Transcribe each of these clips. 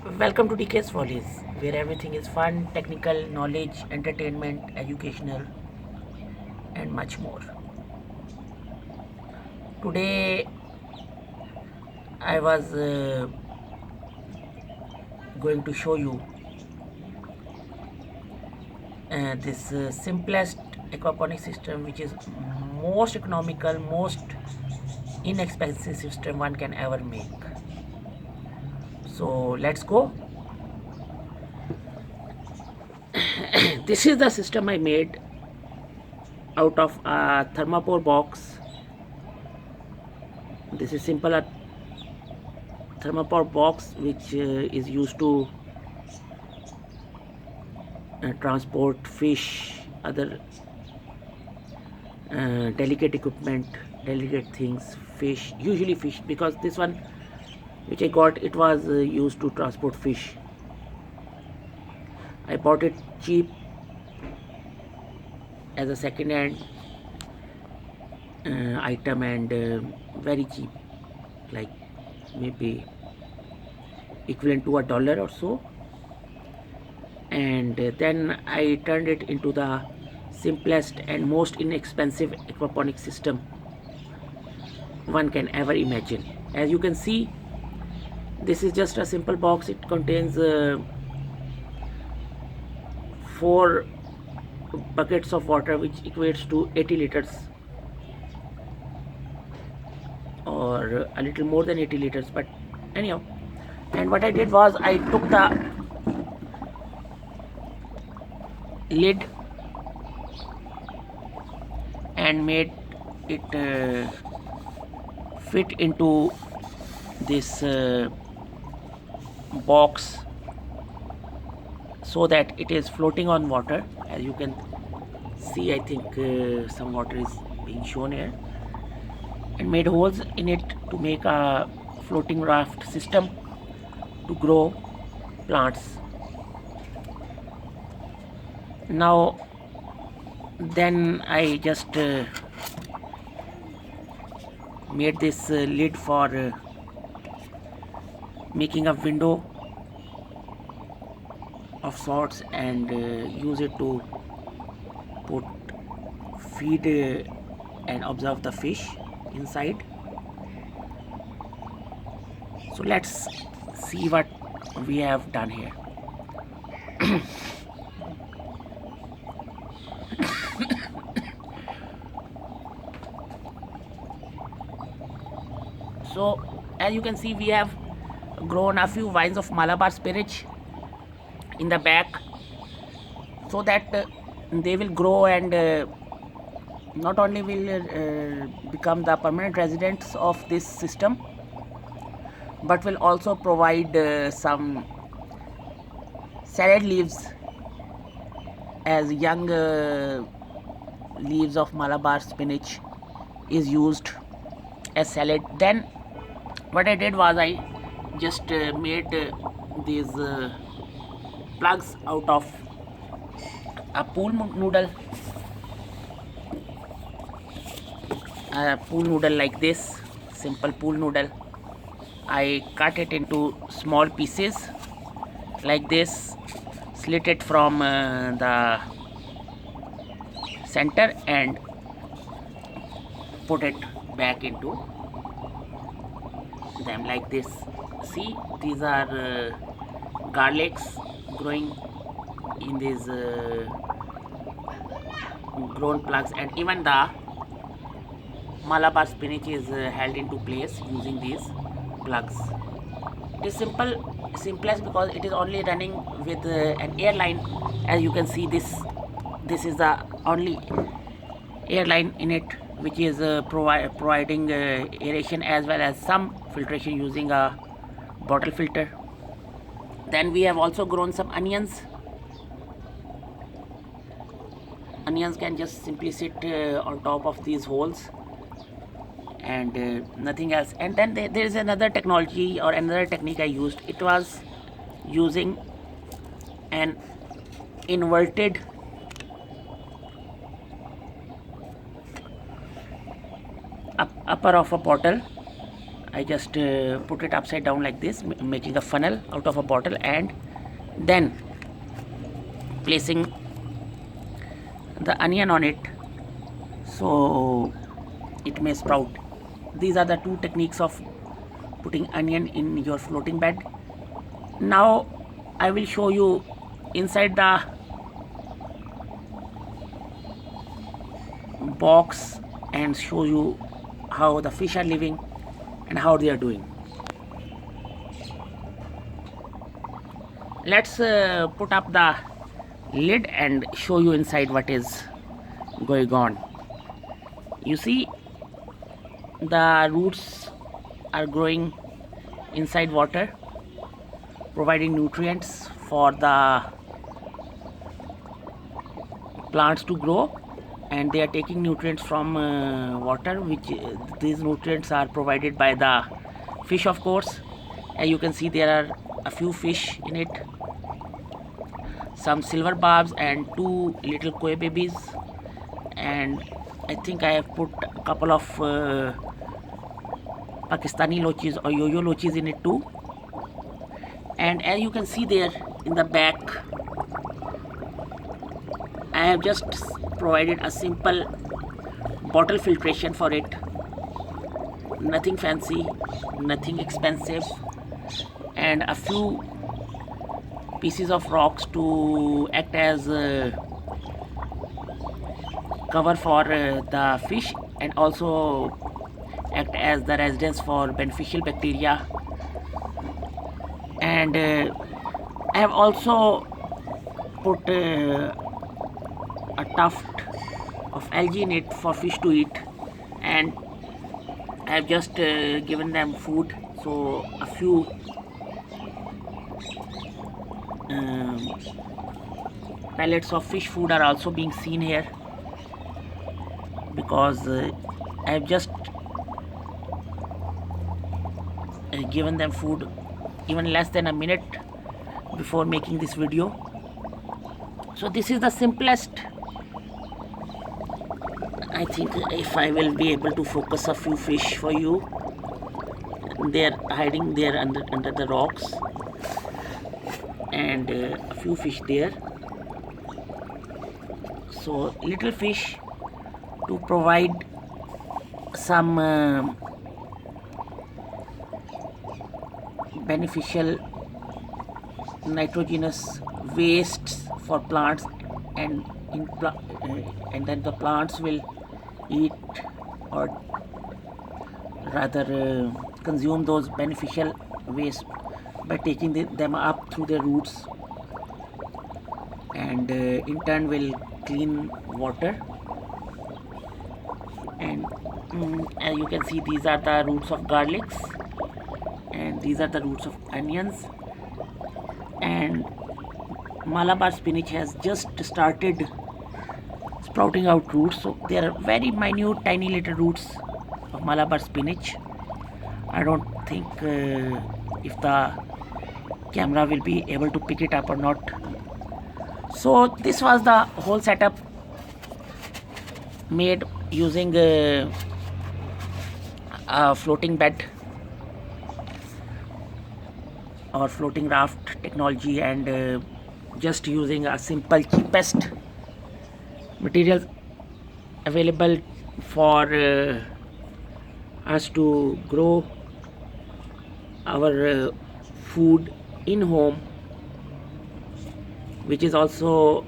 Welcome to DK's Follies, where everything is fun, technical, knowledge, entertainment, educational, and much more. Today, I was going to show you this simplest aquaponics system, which is most economical, most inexpensive system one can ever make. So let's go. This is the system I made out of a thermopore box. This is simple a thermopore box which is used to transport fish, other delicate equipment, delicate things, fish, usually fish, because this one which I got, it was used to transport fish. I bought it cheap as a second hand item, and very cheap, like maybe equivalent to $1 or so. And then I turned it into the simplest and most inexpensive aquaponics system one can ever imagine. As you can see, this is just a simple box. It contains 4 buckets of water, which equates to 80 liters, or a little more than 80 liters, but anyhow. And what I did was, I took the lid and made it fit into this box so that it is floating on water. As you can see, I think some water is being shown here, and made holes in it to make a floating raft system to grow plants. Now then I just made this lid for making a window of sorts, and use it to put feed and observe the fish inside. So let's see what we have done here. So as you can see, we have grown a few vines of malabar spinach in the back, so that they will grow, and not only will become the permanent residents of this system, but will also provide some salad leaves, as young leaves of malabar spinach is used as salad. Then what I did was, I just made these plugs out of a pool noodle, like this, simple pool noodle. I cut it into small pieces like this, slit it from the center, and put it back into them like this. See, these are garlics growing in these grown plugs, and even the malabar spinach is held into place using these plugs. It is simplest because it is only running with an air line. As you can see, this is the only air line in it, which is providing aeration as well as some filtration using a bottle filter. Then we have also grown some onions. Onions can just simply sit on top of these holes, and nothing else. And then there is another technology, or another technique I used. It was using an inverted upper of a bottle. I just put it upside down like this, making a funnel out of a bottle, and then placing the onion on it so it may sprout. These are the two techniques of putting onion in your floating bed. Now I will show you inside the box and show you how the fish are living and how they are doing. Let's put up the lid and show you inside what is going on. You see, the roots are growing inside water, providing nutrients for the plants to grow, and they are taking nutrients from water, which these nutrients are provided by the fish, of course. And you can see there are a few fish in it, some silver barbs and two little koi babies, and I think I have put a couple of Pakistani loaches or yo-yo loaches in it too. And as you can see there in the back, I have just provided a simple bottle filtration for it. Nothing fancy, nothing expensive, and a few pieces of rocks to act as cover for the fish, and also act as the residence for beneficial bacteria. And I have also put a tuft of algae in it for fish to eat, and I have just given them food. So a few pellets of fish food are also being seen here, because I have just given them food even less than a minute before making this video. So this is the simplest. I think if I will be able to focus a few fish for you, they are hiding there under the rocks, and a few fish there. So little fish to provide some beneficial nitrogenous wastes for plants, and then the plants will eat, or rather consume those beneficial waste by taking them up through their roots, and in turn will clean water. And as you can see, these are the roots of garlics, and these are the roots of onions, and malabar spinach has just started sprouting out roots. So there are very minute, tiny little roots of malabar spinach. I don't think if the camera will be able to pick it up or not. So this was the whole setup made using a floating bed or floating raft technology, and just using a simple, cheapest materials available for us to grow our food in home, which is also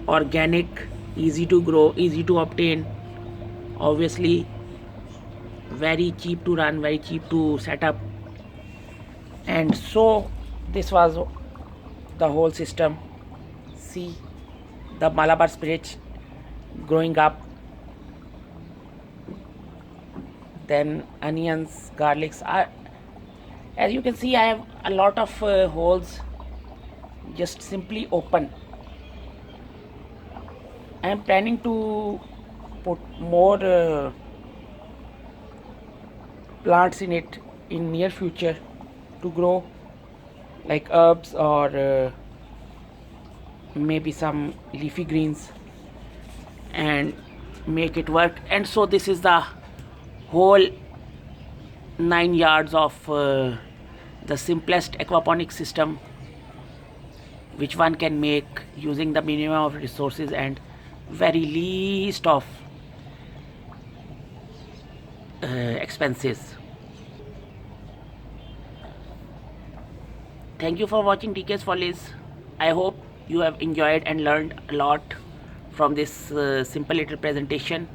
organic, easy to grow, easy to obtain, obviously very cheap to run, very cheap to set up. And so this was the whole system. See the malabar spinach growing up, then onions, garlics. As you can see, I have a lot of holes just simply open. I am planning to put more plants in it in near future to grow, like herbs or maybe some leafy greens, and make it work. And so this is the whole 9 yards of the simplest aquaponics system which one can make using the minimum of resources and very least of expenses. Thank you for watching TK's Follies. I hope you have enjoyed and learned a lot from this simple little presentation.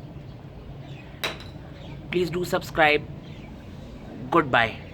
Please do subscribe. Goodbye.